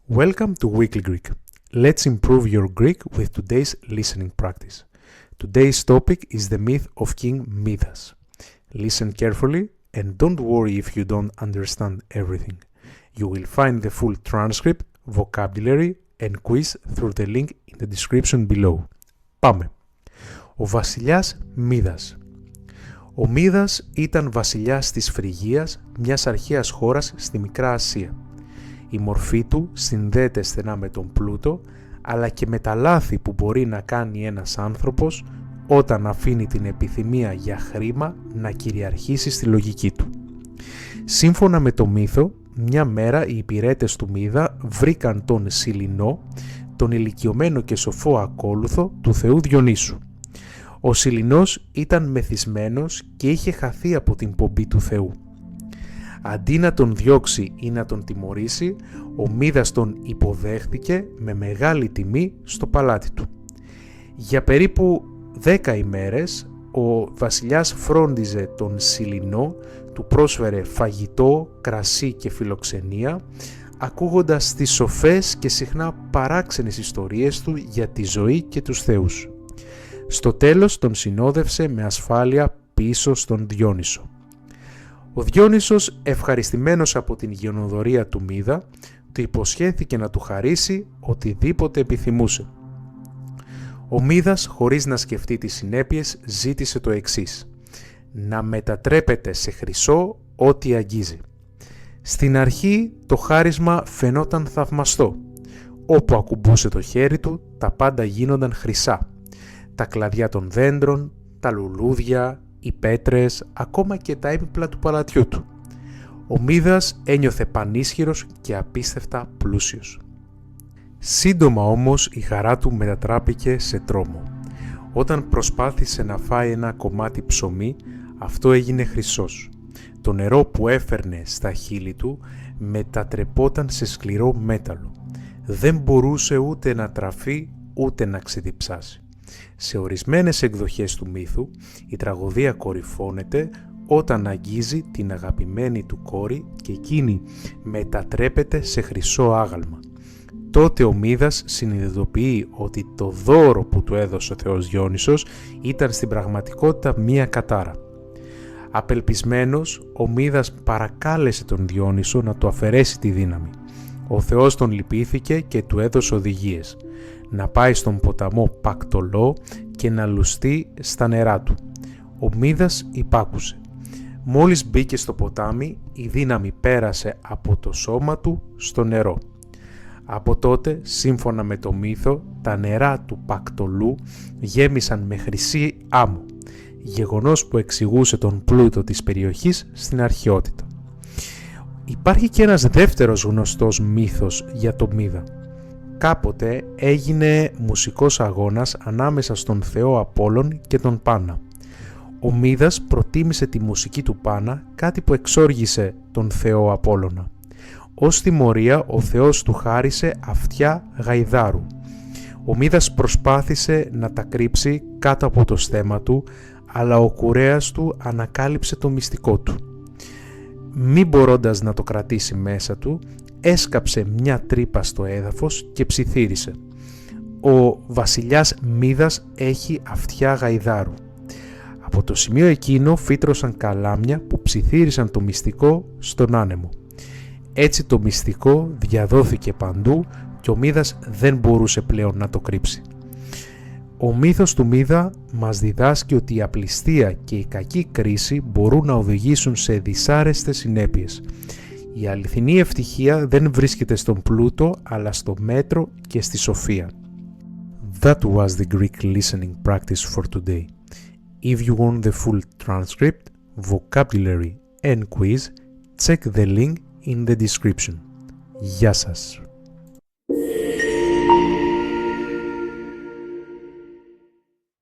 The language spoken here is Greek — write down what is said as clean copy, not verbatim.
Welcome to Weekly Greek. Let's improve your Greek with today's listening practice. Today's topic is the myth of King Midas. Listen carefully and don't worry if you don't understand everything. You will find the full transcript, vocabulary and quiz through the link in the description below. Πάμε. Ο βασιλιάς Μίδας. Ο Μίδας ήταν βασιλιάς της Φρυγίας, μιας αρχαίας χώρας στη Μικρά Ασία. Η μορφή του συνδέεται στενά με τον πλούτο, αλλά και με τα λάθη που μπορεί να κάνει ένας άνθρωπος όταν αφήνει την επιθυμία για χρήμα να κυριαρχήσει στη λογική του. Σύμφωνα με το μύθο, μια μέρα οι υπηρέτες του Μίδα βρήκαν τον Σιληνό, τον ηλικιωμένο και σοφό ακόλουθο του θεού Διονύσου. Ο Σιληνός ήταν μεθυσμένος και είχε χαθεί από την πομπή του θεού. Αντί να τον διώξει ή να τον τιμωρήσει, ο Μίδας τον υποδέχτηκε με μεγάλη τιμή στο παλάτι του. Για περίπου 10 ημέρες ο βασιλιάς φρόντιζε τον Σιληνό, του πρόσφερε φαγητό, κρασί και φιλοξενία, ακούγοντας τις σοφές και συχνά παράξενες ιστορίες του για τη ζωή και τους θεούς. Στο τέλος τον συνόδευσε με ασφάλεια πίσω στον Διόνυσο. Ο Διόνυσος, ευχαριστημένος από την γενοδορία του Μίδα, του υποσχέθηκε να του χαρίσει οτιδήποτε επιθυμούσε. Ο Μίδας, χωρίς να σκεφτεί τις συνέπειες, ζήτησε το εξής: να μετατρέπεται σε χρυσό ό,τι αγγίζει. Στην αρχή το χάρισμα φαινόταν θαυμαστό. Όπου ακουμπούσε το χέρι του, τα πάντα γίνονταν χρυσά. Τα κλαδιά των δέντρων, τα λουλούδια, οι πέτρες, ακόμα και τα έπιπλα του παλατιού του. Ο Μίδας ένιωθε πανίσχυρος και απίστευτα πλούσιος. Σύντομα όμως η χαρά του μετατράπηκε σε τρόμο. Όταν προσπάθησε να φάει ένα κομμάτι ψωμί, αυτό έγινε χρυσός. Το νερό που έφερνε στα χείλη του μετατρεπόταν σε σκληρό μέταλλο. Δεν μπορούσε ούτε να τραφεί ούτε να ξεδιψάσει. Σε ορισμένες εκδοχές του μύθου, η τραγωδία κορυφώνεται όταν αγγίζει την αγαπημένη του κόρη και εκείνη μετατρέπεται σε χρυσό άγαλμα. Τότε ο Μίδας συνειδητοποιεί ότι το δώρο που του έδωσε ο θεός Διόνυσος ήταν στην πραγματικότητα μία κατάρα. Απελπισμένος, ο Μίδας παρακάλεσε τον Διόνυσο να του αφαιρέσει τη δύναμη. Ο θεός τον λυπήθηκε και του έδωσε οδηγίες: να πάει στον ποταμό Πακτολό και να λουστεί στα νερά του. Ο Μίδας υπάκουσε. Μόλις μπήκε στο ποτάμι, η δύναμη πέρασε από το σώμα του στο νερό. Από τότε, σύμφωνα με το μύθο, τα νερά του Πακτολού γέμισαν με χρυσή άμμο, γεγονός που εξηγούσε τον πλούτο της περιοχής στην αρχαιότητα. Υπάρχει και ένας δεύτερος γνωστός μύθος για το Μίδα. Κάποτε έγινε μουσικός αγώνας ανάμεσα στον θεό Απόλλων και τον Πάνα. Ο Μίδας προτίμησε τη μουσική του Πάνα, κάτι που εξόργησε τον θεό Απόλλωνα. Ως τιμωρία ο θεός του χάρισε αυτιά γαϊδάρου. Ο Μίδας προσπάθησε να τα κρύψει κάτω από το στέμμα του, αλλά ο κουρέας του ανακάλυψε το μυστικό του. Μη μπορώντας να το κρατήσει μέσα του, έσκαψε μια τρύπα στο έδαφος και ψιθύρισε: «Ο βασιλιάς Μίδας έχει αυτιά γαϊδάρου». Από το σημείο εκείνο φύτρωσαν καλάμια που ψιθύρισαν το μυστικό στον άνεμο. Έτσι το μυστικό διαδόθηκε παντού και ο Μίδας δεν μπορούσε πλέον να το κρύψει. Ο μύθος του Μίδα μας διδάσκει ότι η απληστία και η κακή κρίση μπορούν να οδηγήσουν σε δυσάρεστες συνέπειες. Η αληθινή ευτυχία δεν βρίσκεται στον πλούτο, αλλά στο μέτρο και στη σοφία. That was the Greek listening practice for today. If you want the full transcript, vocabulary and quiz, check the link in the description. Γεια σας!